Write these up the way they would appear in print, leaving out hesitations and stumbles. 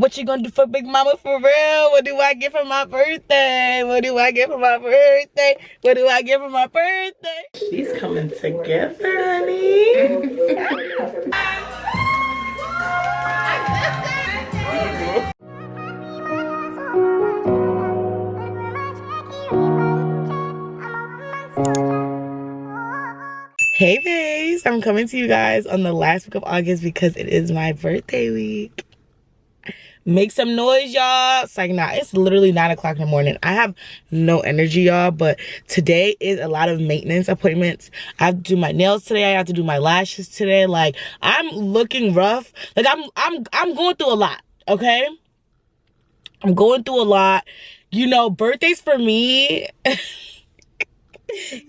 What you gonna do for Big Mama for real? What do I get for my birthday? What do I get for my birthday? What do I get for my birthday? She's coming together, honey. Hey babes, I'm coming to you guys on the last week of August because it is my birthday week. Make some noise, y'all. It's like, nah, it's literally 9 o'clock in the morning. I have no energy, y'all, but today is a lot of maintenance appointments. I have to do my nails today. I have to do my lashes today. Like, I'm looking rough. Like, I'm going through a lot, okay? I'm going through a lot. You know, birthdays for me...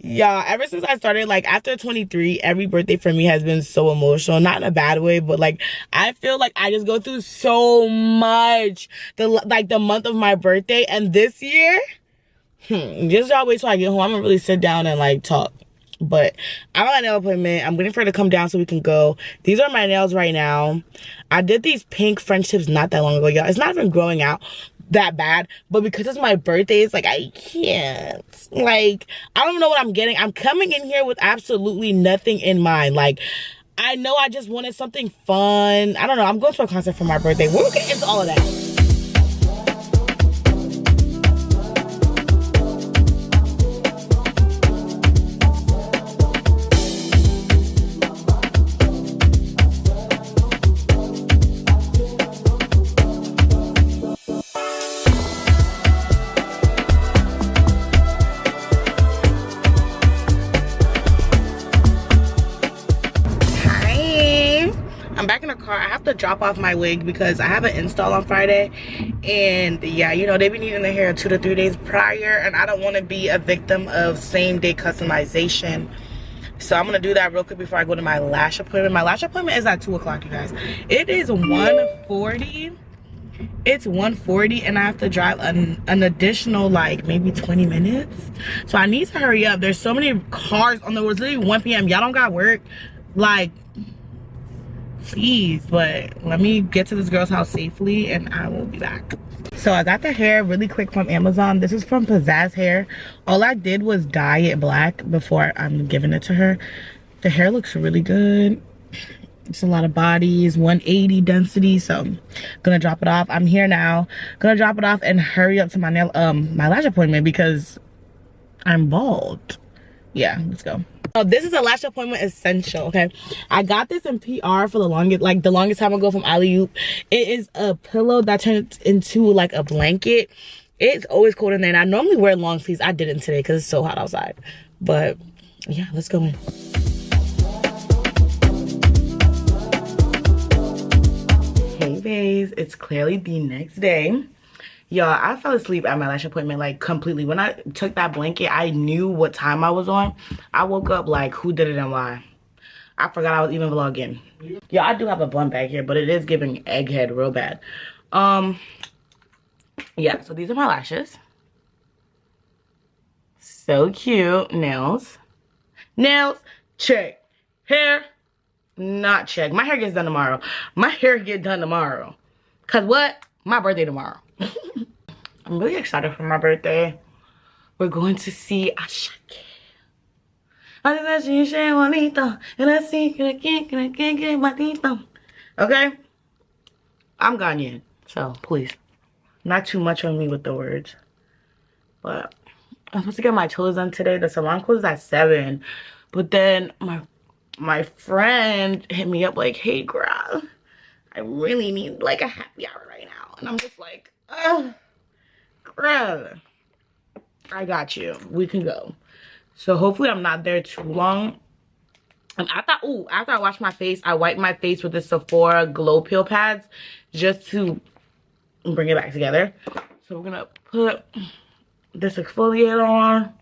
Y'all, ever since I started, like, after 23, every birthday for me has been so emotional. Not in a bad way, but, like, I feel like I just go through so much the month of my birthday. And this year, just y'all wait till I get home. I'm gonna really sit down and, like, talk. But I'm on a nail appointment. I'm waiting for her to come down so we can go. These are my nails right now. I did these pink French tips not that long ago, y'all. It's not even growing out that bad, but because it's my birthday, it's like I can't, like, I don't know what I'm getting. I'm coming in here with absolutely nothing in mind. Like, I know I just wanted something fun. I don't know, I'm going to a concert for my birthday. We'll get into all of that. I'm back in the car. I have to drop off my wig because I have an install on Friday, and yeah, you know, they be needing the hair 2 to 3 days prior, and I don't want to be a victim of same-day customization. So I'm gonna do that real quick before I go to my lash appointment. My lash appointment is at 2 o'clock, you guys. It is 1:40. It's 1:40, and I have to drive an additional, like, maybe 20 minutes. So I need to hurry up. There's so many cars on the road. It's literally 1 p.m. Y'all don't got work, like, please. But let me get to this girl's house safely and I will be back. So I got the hair really quick from Amazon. This is from Pizzazz Hair. All I did was dye it black before I'm giving it to her. The hair looks really good. It's a lot of bodies, 180 density. So I'm gonna drop it off. I'm here now. Gonna drop it off and hurry up to my nail my lash appointment because I'm bald. Yeah, let's go. Oh, this is a lash appointment essential, okay? I got this in PR for the longest time ago from Alley Oop. It is a pillow that turns into like a blanket. It's always cold in there, and I normally wear long sleeves. I didn't today because it's so hot outside. But yeah, let's go in. Hey babes, it's clearly the next day. Y'all, I fell asleep at my lash appointment, like, completely. When I took that blanket, I knew what time I was on. I woke up like, who did it and why? I forgot I was even vlogging. Yeah, I do have a blunt bag here, but it is giving egghead real bad. Yeah, so these are my lashes. So cute. Nails. Nails, check. Hair, not check. My hair gets done tomorrow. My hair get done tomorrow. Cause what? My birthday tomorrow. I'm really excited for my birthday. We're going to see Asake. Okay? I'm Ghanaian, so please. Not too much on me with the words. But I'm supposed to get my toes done today. The salon closes at 7. But then my friend hit me up like, hey girl, I really need like a happy hour right now. And I'm just like, girl, I got you. We can go. So hopefully I'm not there too long. And I thought, ooh, after I washed my face, I wiped my face with the Sephora Glow Peel pads just to bring it back together. So we're gonna put this exfoliator on.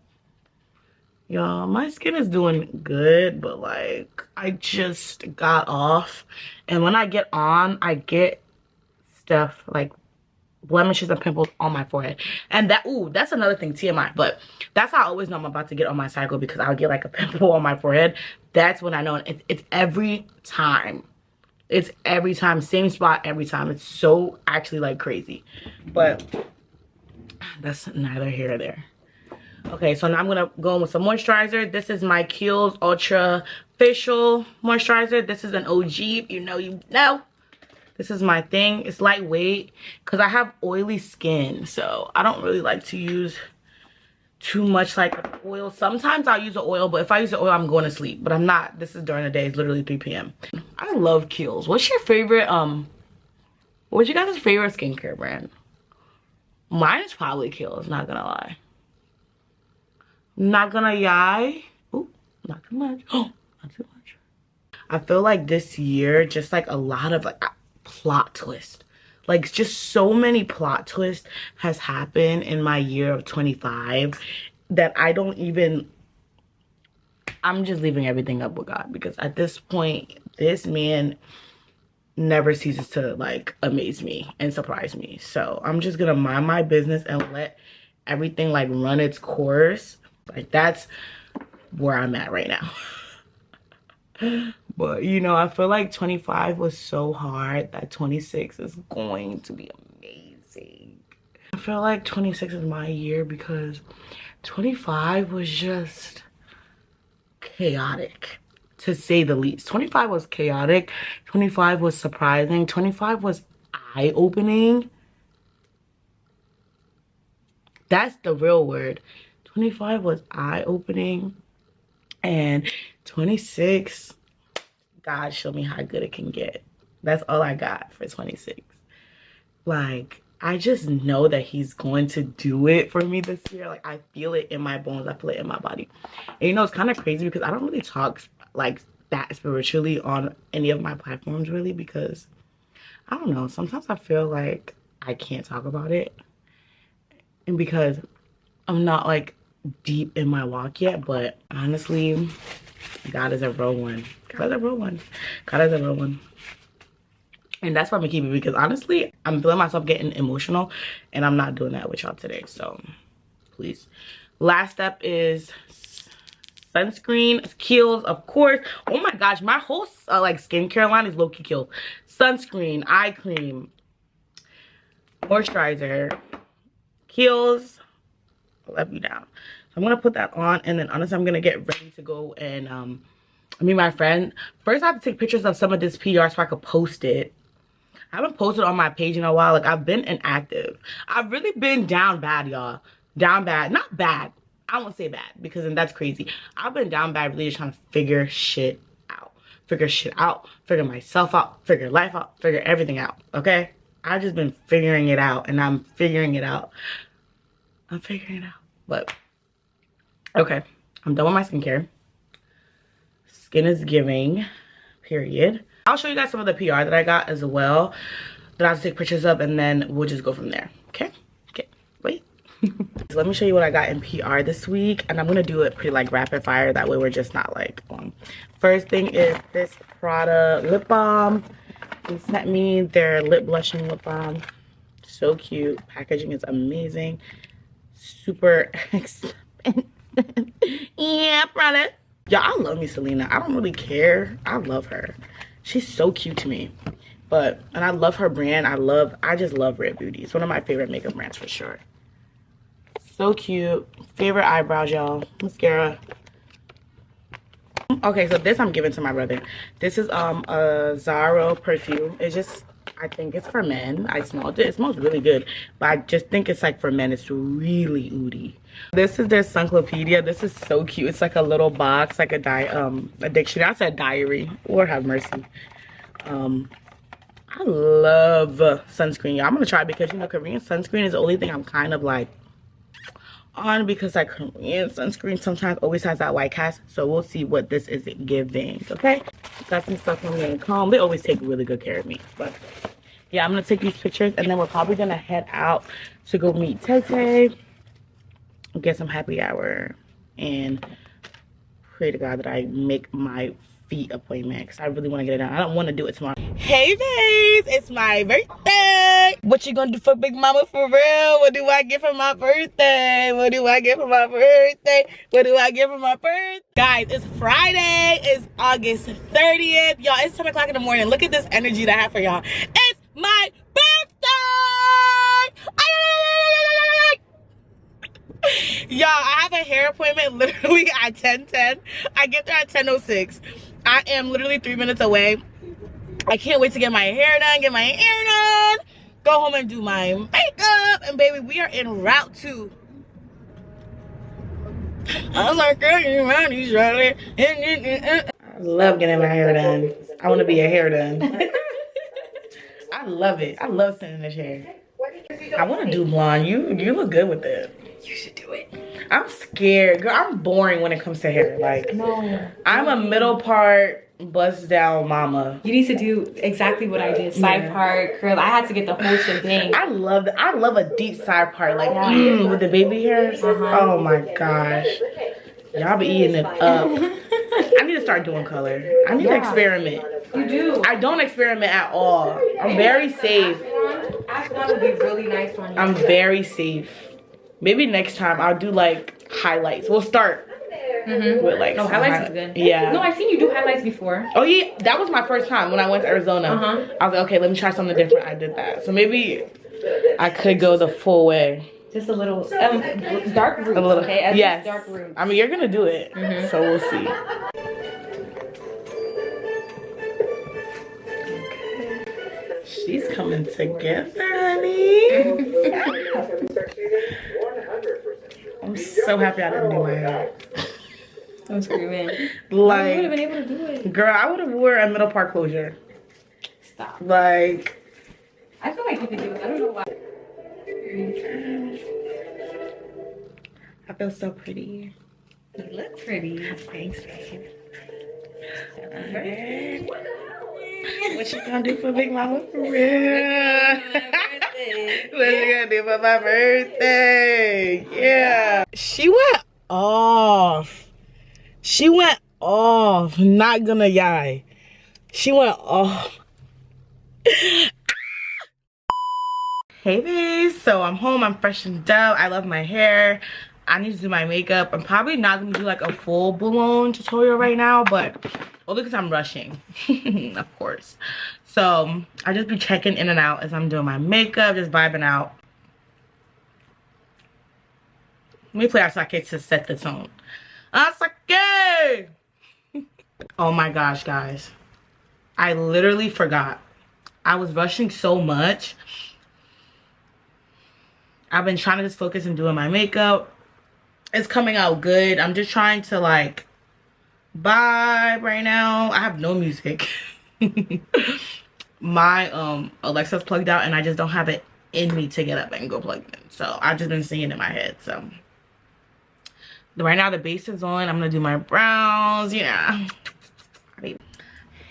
Y'all, my skin is doing good, but like, I just got off. And when I get on, I get stuff like blemishes and pimples on my forehead. And that, ooh, that's another thing, TMI. But that's how I always know I'm about to get on my cycle, because I'll get like a pimple on my forehead. That's when I know. It's every time. It's every time, same spot every time. It's so actually like crazy, but that's neither here or there. Okay, so now I'm gonna go in with some moisturizer. This is my Kiehl's Ultra Facial Moisturizer. This is an OG, if you know, you know. This is my thing. It's lightweight because I have oily skin, so I don't really like to use too much like oil. Sometimes I'll use the oil, but if I use the oil, I'm going to sleep. But I'm not. This is during the day. It's literally 3 p.m. I love Kiehl's. What's your favorite, what's your guys' favorite skincare brand? Mine is probably Kiehl's, not gonna lie. Not gonna lie. Ooh, not too much. Oh, not too much. I feel like this year, just like a lot of like plot twist. Like just so many plot twists has happened in my year of 25 that I don't even, I'm just leaving everything up with God, because at this point, this man never ceases to like amaze me and surprise me. So I'm just gonna mind my business and let everything like run its course. Like that's where I'm at right now. But you know, I feel like 25 was so hard that 26 is going to be amazing. I feel like 26 is my year because 25 was just chaotic, to say the least. 25 was chaotic. 25 was surprising. 25 was eye-opening. That's the real word. 25 was eye-opening. And 26, God showed me how good it can get. That's all I got for 26. Like, I just know that he's going to do it for me this year. Like, I feel it in my bones. I feel it in my body. And you know, it's kind of crazy because I don't really talk like that spiritually on any of my platforms really, because I don't know, sometimes I feel like I can't talk about it, and because I'm not like deep in my walk yet. But honestly, God is a real one. God is a real one. God is a real one. And that's why I'm gonna keep it, because honestly, I'm feeling myself getting emotional and I'm not doing that with y'all today. So please. Last step is sunscreen. Kiehl's, of course. Oh my gosh, my whole like skincare line is low-key Kiehl's. Sunscreen, eye cream, moisturizer, Kiehl's. I'll let you down. So I'm gonna put that on, and then honestly, I'm gonna get ready to go and meet my friend. First, I have to take pictures of some of this PR so I could post it. I haven't posted on my page in a while. Like, I've been inactive. I've really been down bad, y'all. Down bad. Not bad. I won't say bad, because then that's crazy. I've been down bad, really just trying to figure shit out. Figure shit out. Figure myself out. Figure life out. Figure everything out. Okay? I've just been figuring it out, and I'm figuring it out. I'm figuring it out. But, okay. I'm done with my skincare. Skin is giving. Period. I'll show you guys some of the PR that I got as well, that I have to take pictures of, and then we'll just go from there. Okay? Okay. Wait. So let me show you what I got in PR this week, and I'm gonna do it pretty like rapid fire. That way we're just not like long. First thing is this Prada lip balm. They sent me their lip blushing lip balm. So cute. Packaging is amazing. Super expensive. Yeah, Prada. Y'all, I love me Selena. I don't really care. I love her. She's so cute to me. And I love her brand. I just love Rare Beauty. It's one of my favorite makeup brands for sure. So cute. Favorite eyebrows, y'all. Mascara. Okay, so this I'm giving to my brother. This is a Zaro perfume. It's just, I think it's for men. I smelled it. It smells really good. But I just think it's like for men. It's really oody. This is their Sunclopedia. This is so cute. It's like a little box, like a dictionary. I said diary. Lord have mercy. I love sunscreen, y'all. I'm gonna try it because, you know, Korean sunscreen is the only thing I'm kind of like on, because like Korean sunscreen sometimes always has that white cast. So we'll see what this is giving. Okay, got some stuff from me and comb. They always take really good care of me. But yeah, I'm gonna take these pictures, and then we're probably gonna head out to go meet Tay, get some happy hour, and pray to God that I make my feet appointment because I really want to get it done. I don't want to do it tomorrow. Hey babes, it's my birthday. What you gonna do for Big Mama for real? What do I get for my birthday? What do I get for my birthday? What do I get for my birthday? Guys, it's Friday. It's August 30th. Y'all, it's 10 o'clock in the morning. Look at this energy that I have for y'all. It's my birthday! Y'all, I have a hair appointment literally at 10:10. I get there at 10:06. I am literally 3 minutes away. I can't wait to get my hair done, go home and do my makeup, and baby, we are en route to. I was like, girl, you around these I love getting my hair done. I want to be a hair done. I love it. I love sitting in this hair. I want to do blonde. You look good with it. You should do it. I'm scared. Girl, I'm boring when it comes to hair. Like, no. I'm a middle part, bust down mama. You need to do exactly what I did. Side part, curl. I had to get the whole shebang. I love a deep side part. Like, with the baby hairs. Oh my gosh. Y'all be eating it up. I need to start doing color. I need to experiment. You do. I don't experiment at all. I'm very safe. Ashton would be really nice on you. I'm very safe. Maybe next time I'll do like highlights. We'll start with like. No, highlights is good. Yeah. No, I've seen you do highlights before. Oh yeah, that was my first time when I went to Arizona. I was like, okay, let me try something different. I did that. So maybe I could go the full way. Just a little dark root. A little, okay? Yes. Dark root. I mean, you're gonna do it, so we'll see. She's coming together, honey. I'm so happy I didn't do my hair. I'm screaming. Like, I would have been able to do it. Girl, I would have wore a middle part closure. Stop. Like, I feel like you could do it. I don't know why. I feel so pretty. You look pretty. Thanks, babe. Alright. What you gonna do for Big Mama for real? What you gonna do for my birthday? Yeah. She went off. She went off. Not gonna lie. She went off. Hey babes. So I'm home. I'm freshened up. I love my hair. I need to do my makeup. I'm probably not gonna do like a full blown tutorial right now, but only because I'm rushing, of course. So I just be checking in and out as I'm doing my makeup, just vibing out. Let me play Asake to set the tone. Asake! Oh my gosh, guys. I literally forgot. I was rushing so much. I've been trying to just focus on doing my makeup. It's coming out good. I'm just trying to like vibe right now. I have no music. My Alexa's plugged out and I just don't have it in me to get up and go plug it in. So I've just been singing in my head. So right now the base is on. I'm gonna do my brows. Yeah.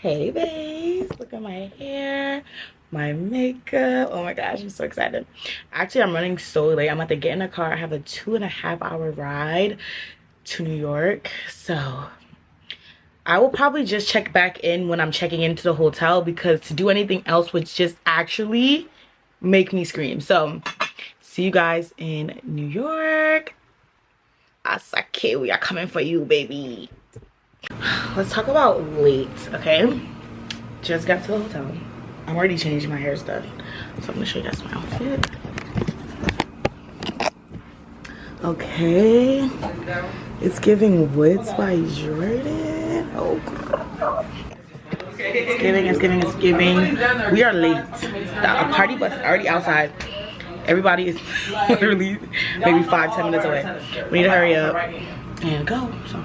Hey babes, look at my hair, my makeup. Oh my gosh, I'm so excited. Actually, I'm running so late. I'm about to get in a car. I have a 2.5 hour ride to New York. So I will probably just check back in when I'm checking into the hotel, because to do anything else would just actually make me scream. So see you guys in New York. Asake, we are coming for you, baby. Let's talk about late, okay? Just got to the hotel. I'm already changing, my hair's done. So I'm gonna show you guys my outfit. Okay. It's giving Woods by Jordan. Oh, girl. It's giving. We are late. The party bus is already outside. Everybody is literally maybe 5-10 minutes away. We need to hurry up and go. So